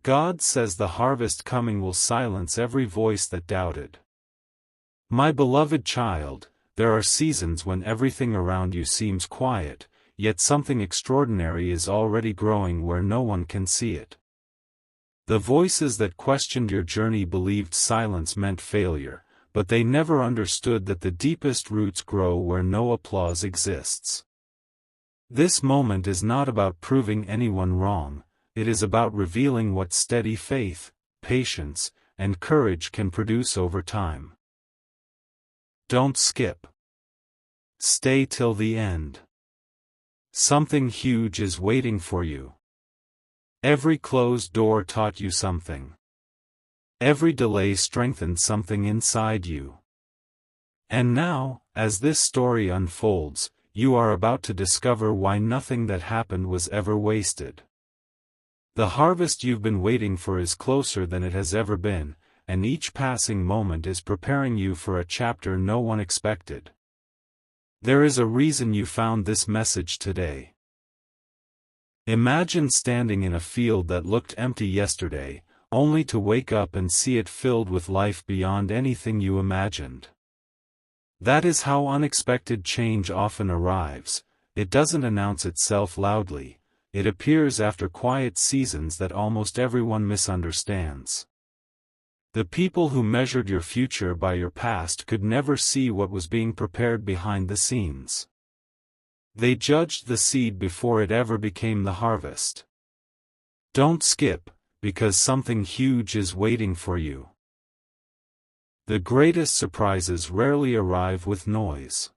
God says the harvest coming will silence every voice that doubted. My beloved child, there are seasons when everything around you seems quiet, yet something extraordinary is already growing where no one can see it. The voices that questioned your journey believed silence meant failure, but they never understood that the deepest roots grow where no applause exists. This moment is not about proving anyone wrong, it is about revealing what steady faith, patience, and courage can produce over time. Don't skip. Stay till the end. Something huge is waiting for you. Every closed door taught you something. Every delay strengthened something inside you. And now, as this story unfolds, you are about to discover why nothing that happened was ever wasted. The harvest you've been waiting for is closer than it has ever been, and each passing moment is preparing you for a chapter no one expected. There is a reason you found this message today. Imagine standing in a field that looked empty yesterday, only to wake up and see it filled with life beyond anything you imagined. That is how unexpected change often arrives. It doesn't announce itself loudly, it appears after quiet seasons that almost everyone misunderstands. The people who measured your future by your past could never see what was being prepared behind the scenes. They judged the seed before it ever became the harvest. Don't skip, because something huge is waiting for you. The greatest surprises rarely arrive with noise.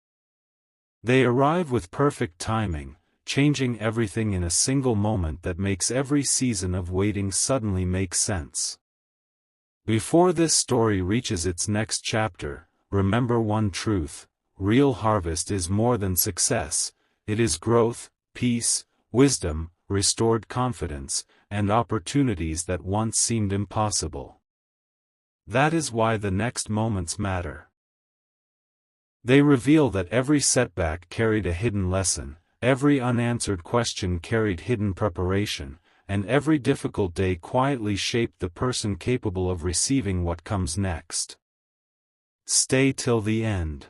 They arrive with perfect timing, changing everything in a single moment that makes every season of waiting suddenly make sense. Before this story reaches its next chapter, remember one truth: real harvest is more than success, it is growth, peace, wisdom, restored confidence, and opportunities that once seemed impossible. That is why the next moments matter. They reveal that every setback carried a hidden lesson, every unanswered question carried hidden preparation, and every difficult day quietly shaped the person capable of receiving what comes next. Stay till the end.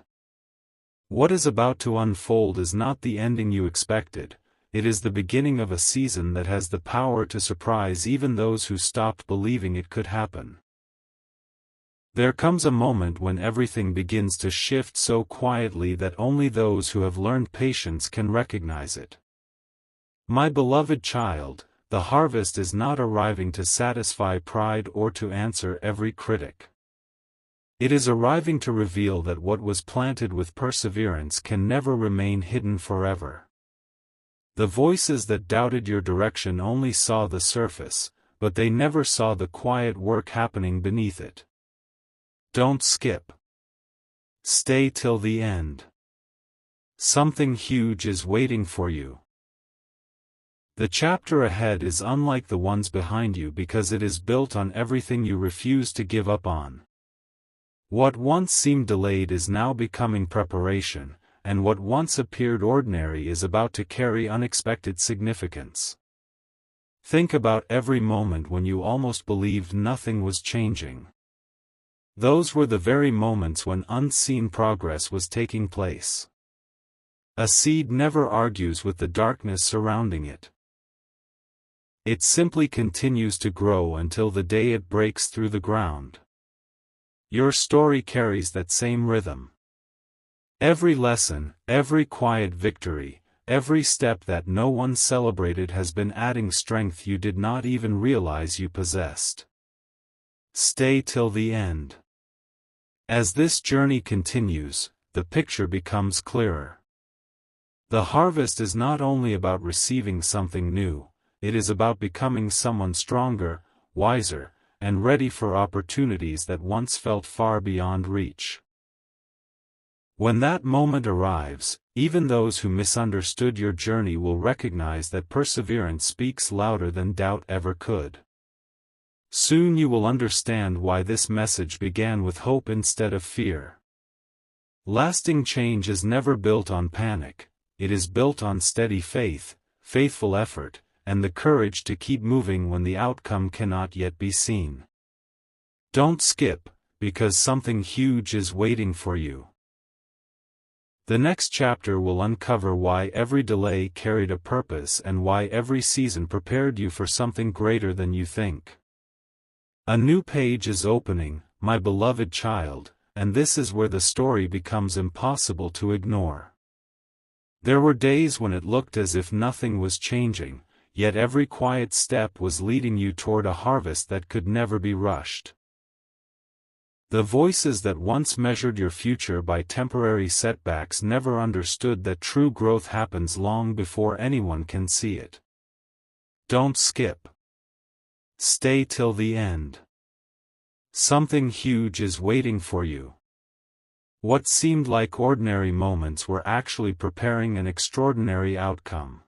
What is about to unfold is not the ending you expected, it is the beginning of a season that has the power to surprise even those who stopped believing it could happen. There comes a moment when everything begins to shift so quietly that only those who have learned patience can recognize it. My beloved child, the harvest is not arriving to satisfy pride or to answer every critic. It is arriving to reveal that what was planted with perseverance can never remain hidden forever. The voices that doubted your direction only saw the surface, but they never saw the quiet work happening beneath it. Don't skip. Stay till the end. Something huge is waiting for you. The chapter ahead is unlike the ones behind you because it is built on everything you refuse to give up on. What once seemed delayed is now becoming preparation, and what once appeared ordinary is about to carry unexpected significance. Think about every moment when you almost believed nothing was changing. Those were the very moments when unseen progress was taking place. A seed never argues with the darkness surrounding it. It simply continues to grow until the day it breaks through the ground. Your story carries that same rhythm. Every lesson, every quiet victory, every step that no one celebrated has been adding strength you did not even realize you possessed. Stay till the end. As this journey continues, the picture becomes clearer. The harvest is not only about receiving something new, it is about becoming someone stronger, wiser, and ready for opportunities that once felt far beyond reach. When that moment arrives, even those who misunderstood your journey will recognize that perseverance speaks louder than doubt ever could. Soon you will understand why this message began with hope instead of fear. Lasting change is never built on panic, it is built on steady faith, faithful effort, and the courage to keep moving when the outcome cannot yet be seen. Don't skip, because something huge is waiting for you. The next chapter will uncover why every delay carried a purpose and why every season prepared you for something greater than you think. A new page is opening, my beloved child, and this is where the story becomes impossible to ignore. There were days when it looked as if nothing was changing, yet every quiet step was leading you toward a harvest that could never be rushed. The voices that once measured your future by temporary setbacks never understood that true growth happens long before anyone can see it. Don't skip. Stay till the end. Something huge is waiting for you. What seemed like ordinary moments were actually preparing an extraordinary outcome.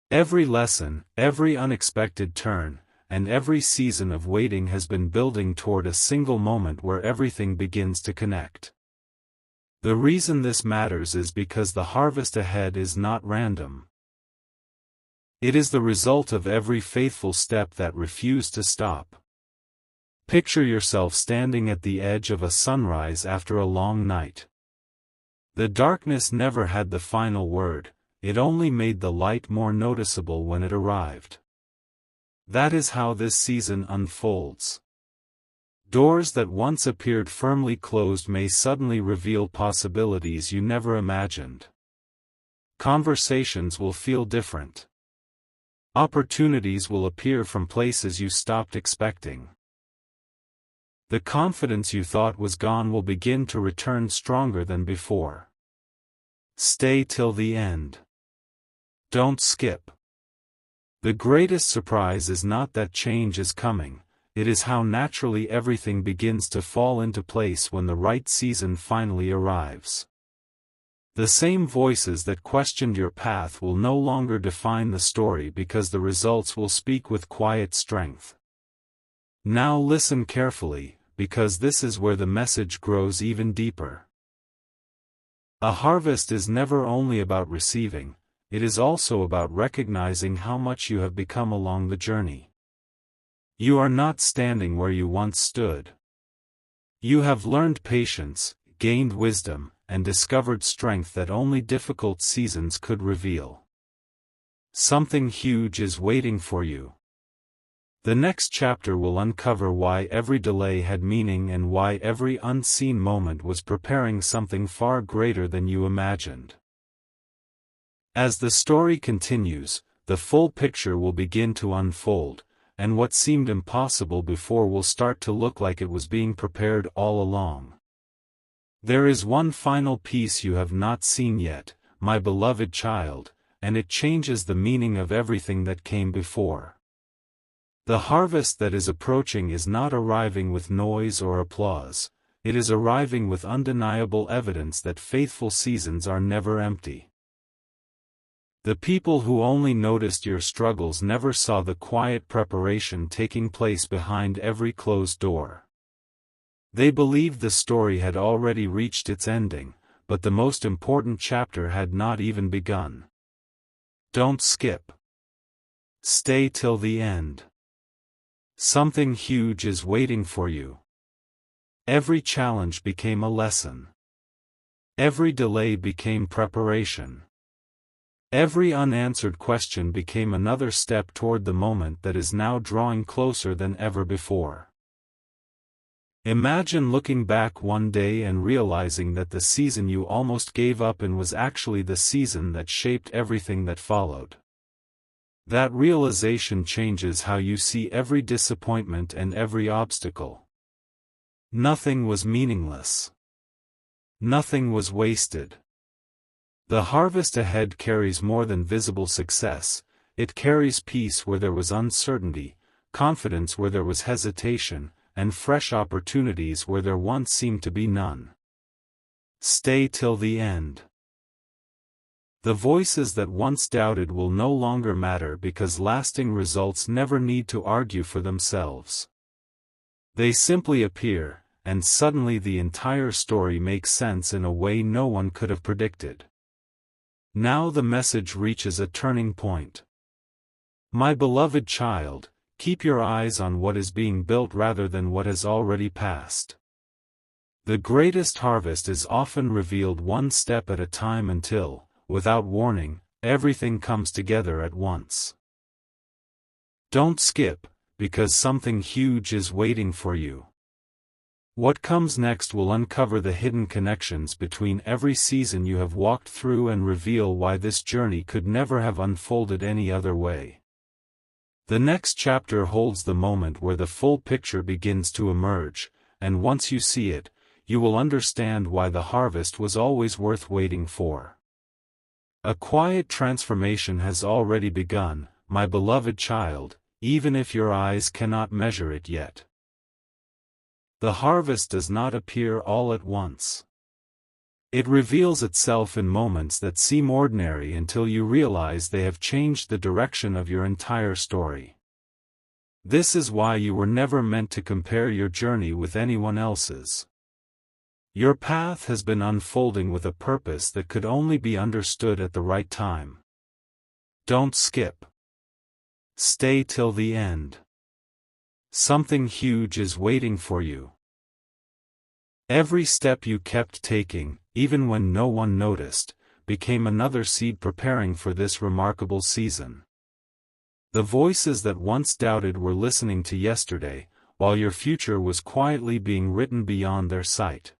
Every lesson, every unexpected turn, and every season of waiting has been building toward a single moment where everything begins to connect. The reason this matters is because the harvest ahead is not random. It is the result of every faithful step that refused to stop. Picture yourself standing at the edge of a sunrise after a long night. The darkness never had the final word, it only made the light more noticeable when it arrived. That is how this season unfolds. Doors that once appeared firmly closed may suddenly reveal possibilities you never imagined. Conversations will feel different. Opportunities will appear from places you stopped expecting. The confidence you thought was gone will begin to return stronger than before. Stay till the end. Don't skip. The greatest surprise is not that change is coming, it is how naturally everything begins to fall into place when the right season finally arrives. The same voices that questioned your path will no longer define the story because the results will speak with quiet strength. Now listen carefully, because this is where the message grows even deeper. A harvest is never only about receiving, it is also about recognizing how much you have become along the journey. You are not standing where you once stood. You have learned patience, gained wisdom, and discovered strength that only difficult seasons could reveal. Something huge is waiting for you. The next chapter will uncover why every delay had meaning and why every unseen moment was preparing something far greater than you imagined. As the story continues, the full picture will begin to unfold, and what seemed impossible before will start to look like it was being prepared all along. There is one final piece you have not seen yet, my beloved child, and it changes the meaning of everything that came before. The harvest that is approaching is not arriving with noise or applause, it is arriving with undeniable evidence that faithful seasons are never empty. The people who only noticed your struggles never saw the quiet preparation taking place behind every closed door. They believed the story had already reached its ending, but the most important chapter had not even begun. Don't skip. Stay till the end. Something huge is waiting for you. Every challenge became a lesson. Every delay became preparation. Every unanswered question became another step toward the moment that is now drawing closer than ever before. Imagine looking back one day and realizing that the season you almost gave up in was actually the season that shaped everything that followed. That realization changes how you see every disappointment and every obstacle. Nothing was meaningless. Nothing was wasted. The harvest ahead carries more than visible success, it carries peace where there was uncertainty, confidence where there was hesitation, and fresh opportunities where there once seemed to be none. Stay till the end. The voices that once doubted will no longer matter because lasting results never need to argue for themselves. They simply appear, and suddenly the entire story makes sense in a way no one could have predicted. Now the message reaches a turning point. My beloved child, keep your eyes on what is being built rather than what has already passed. The greatest harvest is often revealed one step at a time until, without warning, everything comes together at once. Don't skip, because something huge is waiting for you. What comes next will uncover the hidden connections between every season you have walked through and reveal why this journey could never have unfolded any other way. The next chapter holds the moment where the full picture begins to emerge, and once you see it, you will understand why the harvest was always worth waiting for. A quiet transformation has already begun, my beloved child, even if your eyes cannot measure it yet. The harvest does not appear all at once. It reveals itself in moments that seem ordinary until you realize they have changed the direction of your entire story. This is why you were never meant to compare your journey with anyone else's. Your path has been unfolding with a purpose that could only be understood at the right time. Don't skip. Stay till the end. Something huge is waiting for you. Every step you kept taking, even when no one noticed, became another seed preparing for this remarkable season. The voices that once doubted were listening to yesterday, while your future was quietly being written beyond their sight.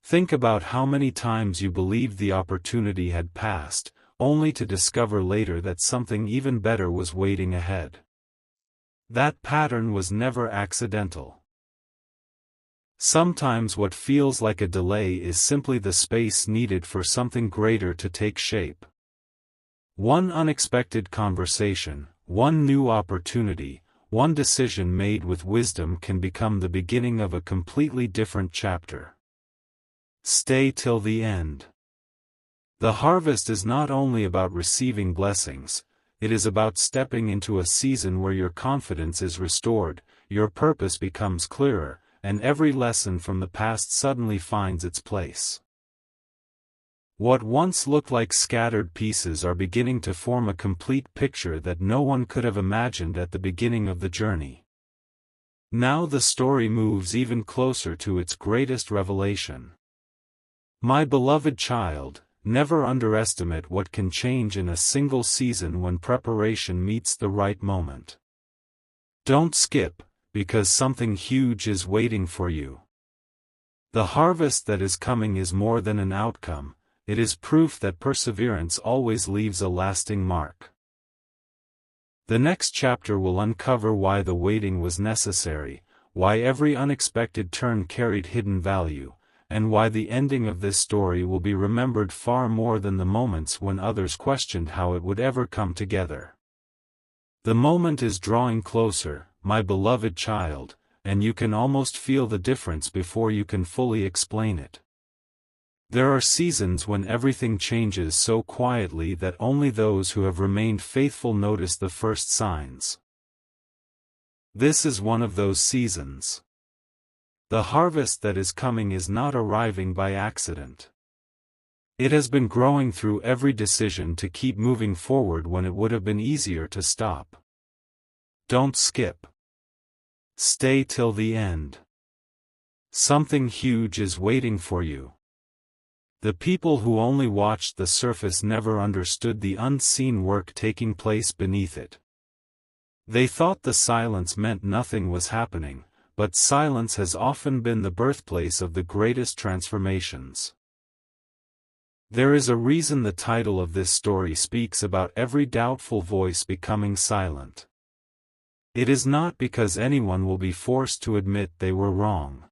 Think about how many times you believed the opportunity had passed, only to discover later that something even better was waiting ahead. That pattern was never accidental. Sometimes what feels like a delay is simply the space needed for something greater to take shape. One unexpected conversation, one new opportunity, one decision made with wisdom can become the beginning of a completely different chapter. Stay till the end. The harvest is not only about receiving blessings, it is about stepping into a season where your confidence is restored, your purpose becomes clearer, and every lesson from the past suddenly finds its place. What once looked like scattered pieces are beginning to form a complete picture that no one could have imagined at the beginning of the journey. Now the story moves even closer to its greatest revelation. My beloved child, never underestimate what can change in a single season when preparation meets the right moment. Don't skip, because something huge is waiting for you. The harvest that is coming is more than an outcome, it is proof that perseverance always leaves a lasting mark. The next chapter will uncover why the waiting was necessary, why every unexpected turn carried hidden value, and why the ending of this story will be remembered far more than the moments when others questioned how it would ever come together. The moment is drawing closer, my beloved child, and you can almost feel the difference before you can fully explain it. There are seasons when everything changes so quietly that only those who have remained faithful notice the first signs. This is one of those seasons. The harvest that is coming is not arriving by accident. It has been growing through every decision to keep moving forward when it would have been easier to stop. Don't skip. Stay till the end. Something huge is waiting for you. The people who only watched the surface never understood the unseen work taking place beneath it. They thought the silence meant nothing was happening, but silence has often been the birthplace of the greatest transformations. There is a reason the title of this story speaks about every doubtful voice becoming silent. It is not because anyone will be forced to admit they were wrong.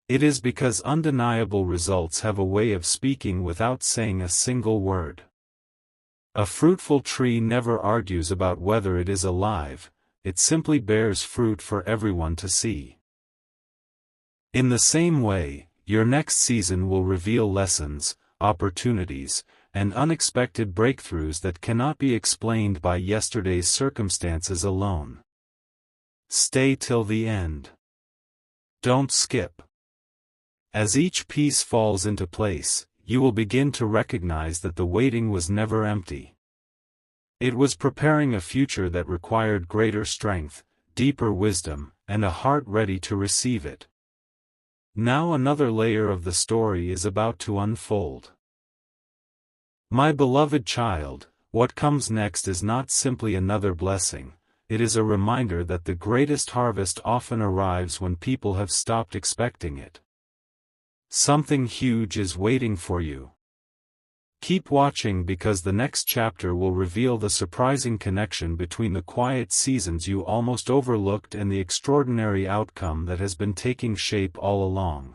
It is because undeniable results have a way of speaking without saying a single word. A fruitful tree never argues about whether it is alive, it simply bears fruit for everyone to see. In the same way, your next season will reveal lessons, opportunities, and unexpected breakthroughs that cannot be explained by yesterday's circumstances alone. Stay till the end. Don't skip. As each piece falls into place, you will begin to recognize that the waiting was never empty. It was preparing a future that required greater strength, deeper wisdom, and a heart ready to receive it. Now another layer of the story is about to unfold. My beloved child, what comes next is not simply another blessing, it is a reminder that the greatest harvest often arrives when people have stopped expecting it. Something huge is waiting for you. Keep watching because the next chapter will reveal the surprising connection between the quiet seasons you almost overlooked and the extraordinary outcome that has been taking shape all along.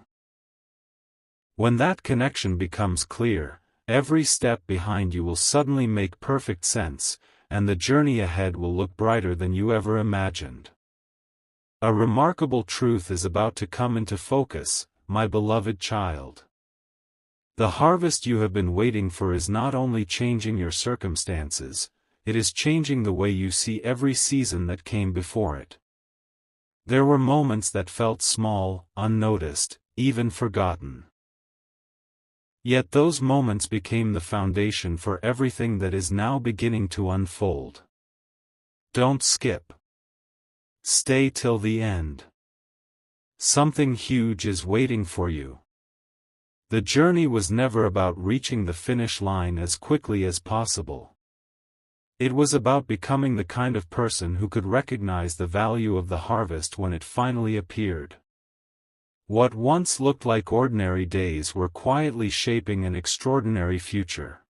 When that connection becomes clear, every step behind you will suddenly make perfect sense, and the journey ahead will look brighter than you ever imagined. A remarkable truth is about to come into focus, my beloved child. The harvest you have been waiting for is not only changing your circumstances, it is changing the way you see every season that came before it. There were moments that felt small, unnoticed, even forgotten. Yet those moments became the foundation for everything that is now beginning to unfold. Don't skip. Stay till the end. Something huge is waiting for you. The journey was never about reaching the finish line as quickly as possible. It was about becoming the kind of person who could recognize the value of the harvest when it finally appeared. What once looked like ordinary days were quietly shaping an extraordinary future.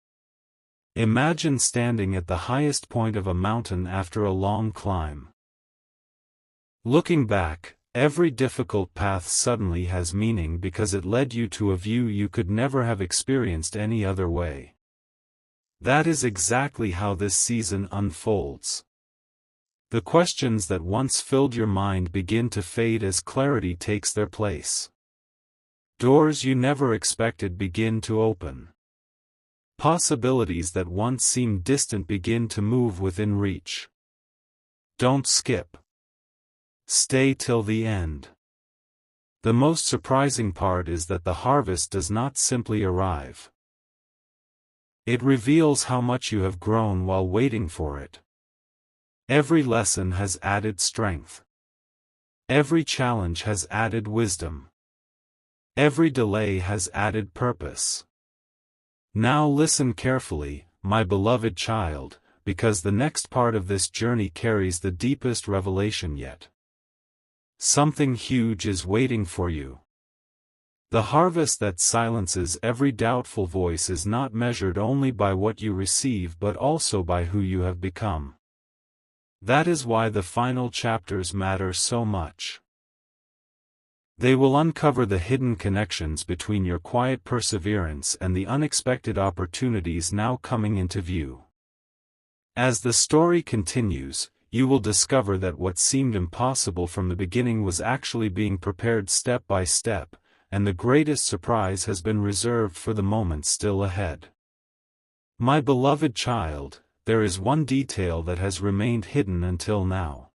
Imagine standing at the highest point of a mountain after a long climb. Looking back, every difficult path suddenly has meaning because it led you to a view you could never have experienced any other way. That is exactly how this season unfolds. The questions that once filled your mind begin to fade as clarity takes their place. Doors you never expected begin to open. Possibilities that once seemed distant begin to move within reach. Don't skip. Stay till the end. The most surprising part is that the harvest does not simply arrive. It reveals how much you have grown while waiting for it. Every lesson has added strength. Every challenge has added wisdom. Every delay has added purpose. Now listen carefully, my beloved child, because the next part of this journey carries the deepest revelation yet. Something huge is waiting for you. The harvest that silences every doubtful voice is not measured only by what you receive but also by who you have become. That is why the final chapters matter so much. They will uncover the hidden connections between your quiet perseverance and the unexpected opportunities now coming into view. As the story continues, you will discover that what seemed impossible from the beginning was actually being prepared step by step, and the greatest surprise has been reserved for the moments still ahead. My beloved child, there is one detail that has remained hidden until now.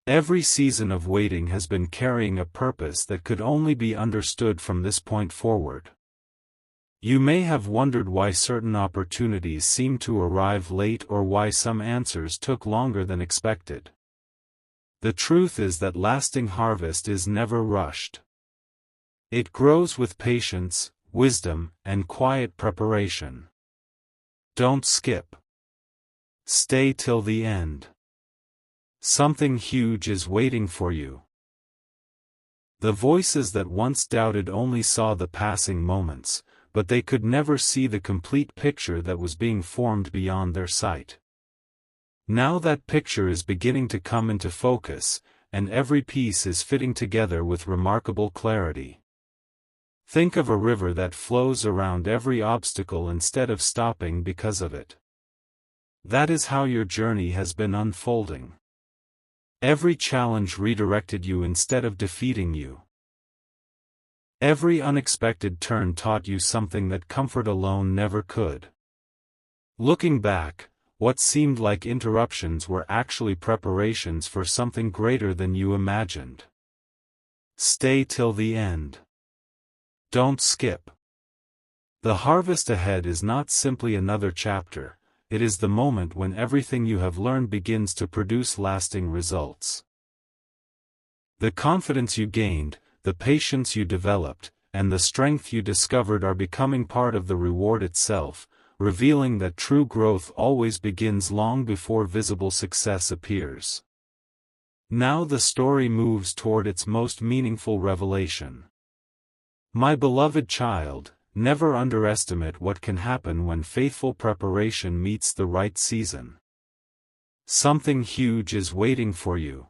Every season of waiting has been carrying a purpose that could only be understood from this point forward. You may have wondered why certain opportunities seemed to arrive late or why some answers took longer than expected. The truth is that lasting harvest is never rushed. It grows with patience, wisdom, and quiet preparation. Don't skip. Stay till the end. Something huge is waiting for you. The voices that once doubted only saw the passing moments, but they could never see the complete picture that was being formed beyond their sight. Now that picture is beginning to come into focus, and every piece is fitting together with remarkable clarity. Think of a river that flows around every obstacle instead of stopping because of it. That is how your journey has been unfolding. Every challenge redirected you instead of defeating you. Every unexpected turn taught you something that comfort alone never could. Looking back, what seemed like interruptions were actually preparations for something greater than you imagined. Stay till the end. Don't skip. The harvest ahead is not simply another chapter, it is the moment when everything you have learned begins to produce lasting results. The confidence you gained, the patience you developed, and the strength you discovered are becoming part of the reward itself, revealing that true growth always begins long before visible success appears. Now the story moves toward its most meaningful revelation. My beloved child, never underestimate what can happen when faithful preparation meets the right season. Something huge is waiting for you.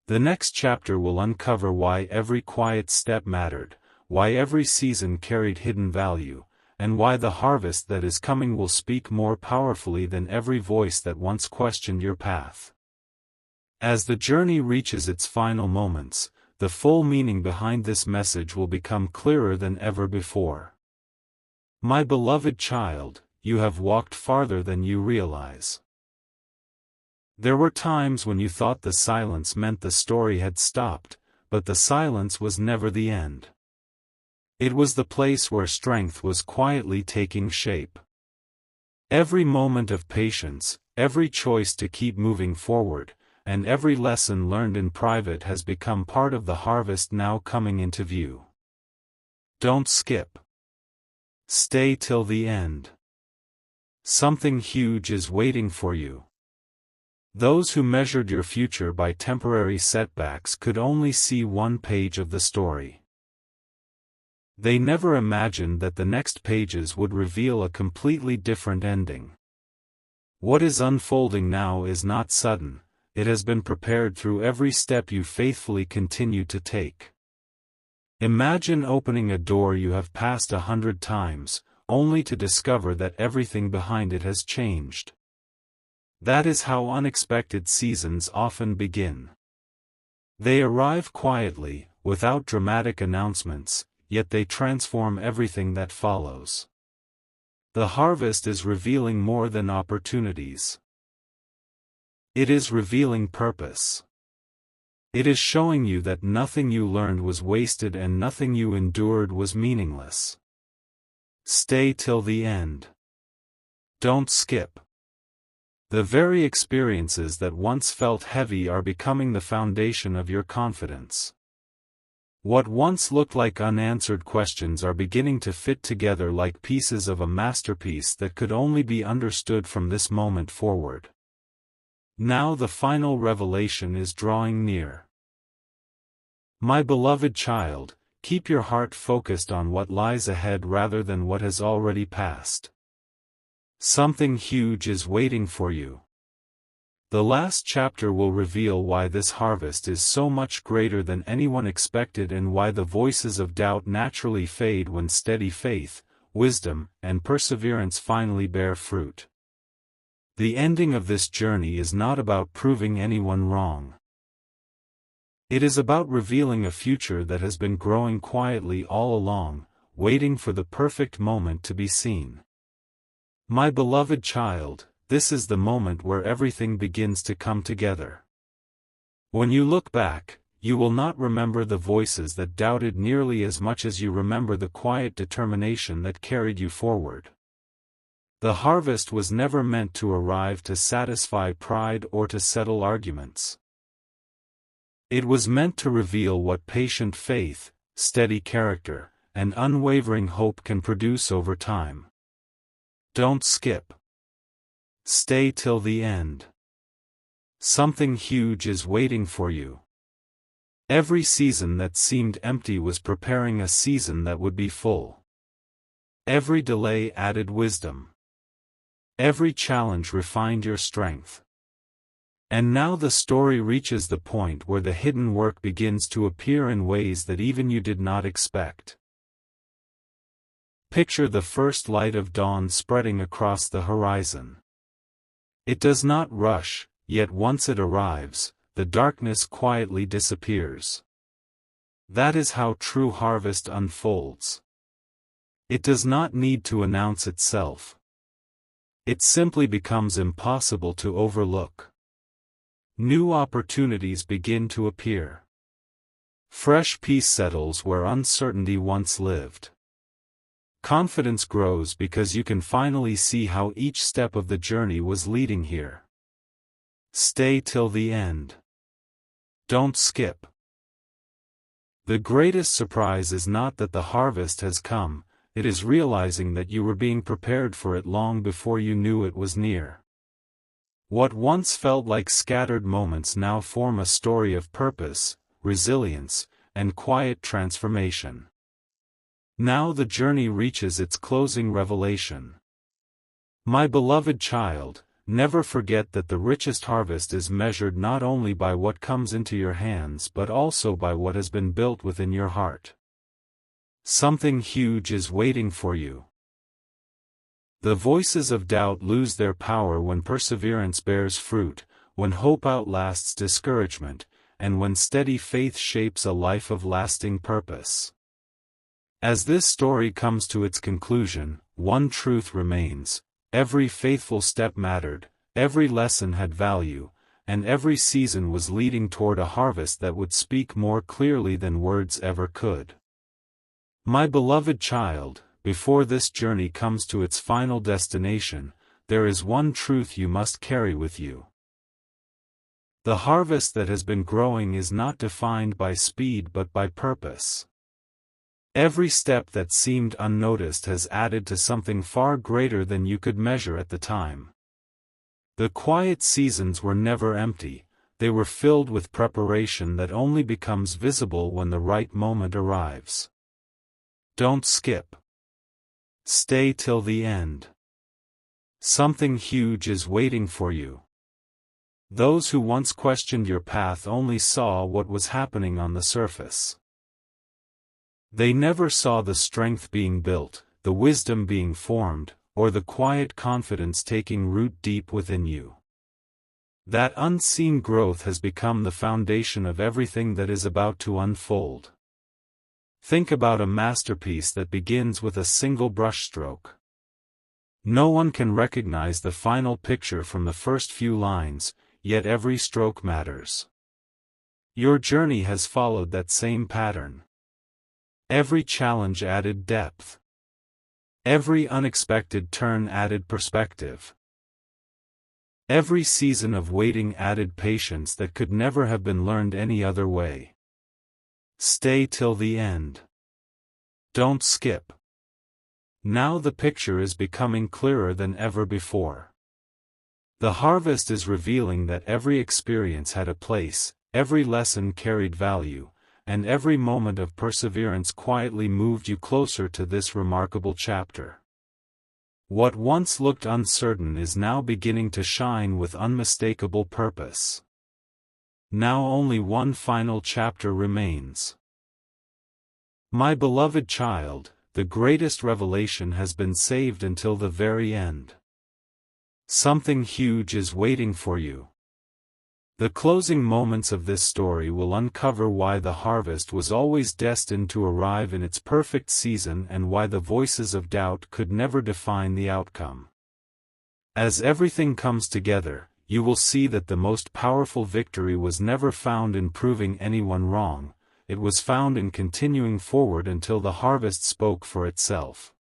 The next chapter will uncover why every quiet step mattered, why every season carried hidden value, and why the harvest that is coming will speak more powerfully than every voice that once questioned your path. As the journey reaches its final moments, the full meaning behind this message will become clearer than ever before. My beloved child, you have walked farther than you realize. There were times when you thought the silence meant the story had stopped, but the silence was never the end. It was the place where strength was quietly taking shape. Every moment of patience, every choice to keep moving forward, and every lesson learned in private has become part of the harvest now coming into view. Don't skip. Stay till the end. Something huge is waiting for you. Those who measured your future by temporary setbacks could only see one page of the story. They never imagined that the next pages would reveal a completely different ending. What is unfolding now is not sudden, it has been prepared through every step you faithfully continue to take. Imagine opening a door you have passed 100 times, only to discover that everything behind it has changed. That is how unexpected seasons often begin. They arrive quietly, without dramatic announcements, yet they transform everything that follows. The harvest is revealing more than opportunities. It is revealing purpose. It is showing you that nothing you learned was wasted and nothing you endured was meaningless. Stay till the end. Don't skip. The very experiences that once felt heavy are becoming the foundation of your confidence. What once looked like unanswered questions are beginning to fit together like pieces of a masterpiece that could only be understood from this moment forward. Now the final revelation is drawing near. My beloved child, keep your heart focused on what lies ahead rather than what has already passed. Something huge is waiting for you. The last chapter will reveal why this harvest is so much greater than anyone expected and why the voices of doubt naturally fade when steady faith, wisdom, and perseverance finally bear fruit. The ending of this journey is not about proving anyone wrong. It is about revealing a future that has been growing quietly all along, waiting for the perfect moment to be seen. My beloved child, this is the moment where everything begins to come together. When you look back, you will not remember the voices that doubted nearly as much as you remember the quiet determination that carried you forward. The harvest was never meant to arrive to satisfy pride or to settle arguments. It was meant to reveal what patient faith, steady character, and unwavering hope can produce over time. Don't skip. Stay till the end. Something huge is waiting for you. Every season that seemed empty was preparing a season that would be full. Every delay added wisdom. Every challenge refined your strength. And now the story reaches the point where the hidden work begins to appear in ways that even you did not expect. Picture the first light of dawn spreading across the horizon. It does not rush, yet once it arrives, the darkness quietly disappears. That is how true harvest unfolds. It does not need to announce itself. It simply becomes impossible to overlook. New opportunities begin to appear. Fresh peace settles where uncertainty once lived. Confidence grows because you can finally see how each step of the journey was leading here. Stay till the end. Don't skip. The greatest surprise is not that the harvest has come, it is realizing that you were being prepared for it long before you knew it was near. What once felt like scattered moments now form a story of purpose, resilience, and quiet transformation. Now the journey reaches its closing revelation. My beloved child, never forget that the richest harvest is measured not only by what comes into your hands but also by what has been built within your heart. Something huge is waiting for you. The voices of doubt lose their power when perseverance bears fruit, when hope outlasts discouragement, and when steady faith shapes a life of lasting purpose. As this story comes to its conclusion, one truth remains: every faithful step mattered, every lesson had value, and every season was leading toward a harvest that would speak more clearly than words ever could. My beloved child, before this journey comes to its final destination, there is one truth you must carry with you. The harvest that has been growing is not defined by speed but by purpose. Every step that seemed unnoticed has added to something far greater than you could measure at the time. The quiet seasons were never empty, they were filled with preparation that only becomes visible when the right moment arrives. Don't skip. Stay till the end. Something huge is waiting for you. Those who once questioned your path only saw what was happening on the surface. They never saw the strength being built, the wisdom being formed, or the quiet confidence taking root deep within you. That unseen growth has become the foundation of everything that is about to unfold. Think about a masterpiece that begins with a single brushstroke. No one can recognize the final picture from the first few lines, yet every stroke matters. Your journey has followed that same pattern. Every challenge added depth. Every unexpected turn added perspective. Every season of waiting added patience that could never have been learned any other way. Stay till the end. Don't skip. Now the picture is becoming clearer than ever before. The harvest is revealing that every experience had a place, every lesson carried value, and every moment of perseverance quietly moved you closer to this remarkable chapter. What once looked uncertain is now beginning to shine with unmistakable purpose. Now only one final chapter remains. My beloved child, the greatest revelation has been saved until the very end. Something huge is waiting for you. The closing moments of this story will uncover why the harvest was always destined to arrive in its perfect season and why the voices of doubt could never define the outcome. As everything comes together, you will see that the most powerful victory was never found in proving anyone wrong, it was found in continuing forward until the harvest spoke for itself.